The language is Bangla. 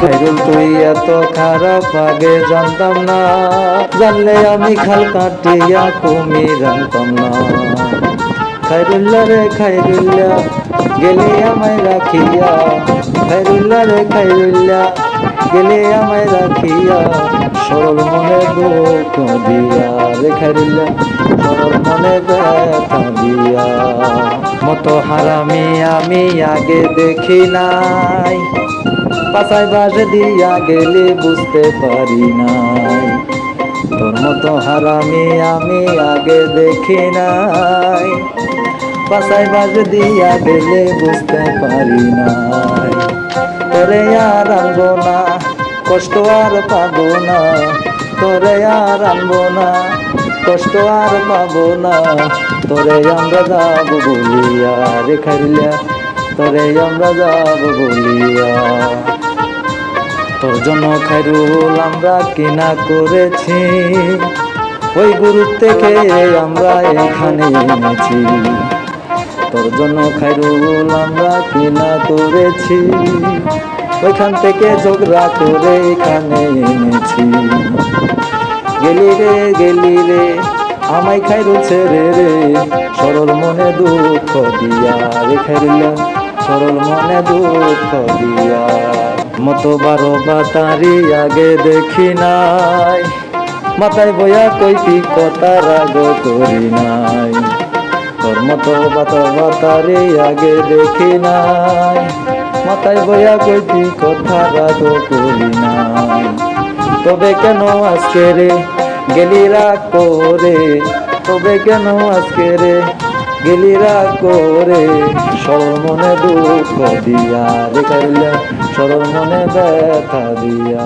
খাইরুল তুই এত খারাপ আগে জানতাম না, জানলে আমি খাল কাটিয়া কুমির আনতাম না। খাইরুল্লাহ রে খাইরুল্লাহ গেলে আমায় রাখিয়া, খাইরুল্লাহ রে খাইরুল্লাহ গেলে আমায় রাখিয়া, সরল মনে দুঃখ দিয়া রে খাইরুল্লাহ সরল মনে ব্যথা দিয়া। মতো হারামি আমি আগে দেখি নাই, পাছায় বাস দিয়া গেলে বুঝতে পারি নাই। তোর মতো হারামি আমি আগে দেখি নাই, পাছায় বাস দিয়া গেলে বুঝতে পারি নাই। তোরে আর আনবো না, কষ্ট আর পাবো না, তোরে আর আনবো না, কষ্ট আর পাবো না। তোরে আমরা যাবো বলিয়া রে খাইরুল্লাহ, তোরে আমরা যাবো বলিয়া। তোর জন্য খাইরুল আমরা কিনা করেছি, ওই গুরুর থেকে আমরা এখানে এনেছি। তোর জন্য খাইরুল আমরা কিনা করেছি, ওইখান থেকে ঝগড়া করে এখানে এনেছি। গেলি রে গেলি রে আমায় খাইরুল ছেড়ে রে, সরল মনে দুঃখ দিয়া রে খাইরুল্লাহ সরল মনে দুঃখ দিয়া। মতো 12 বাতারি আগে দেখি নাই, মাথায় বয়া কইতি কথা রাগ করি নাই। তোর মতো বাতারি আগে দেখি নাই, মাথায় বয়া কইতি কথা রাগ করি নাই। তবে কেন আজকে রে গেলি রাগ করে, তবে কেন আজকে রে গেলি রাগ করে, সরল মনে দুঃখ দিয়া রে খাইরুল্লাহ সরল মনে ব্যথা দিয়া।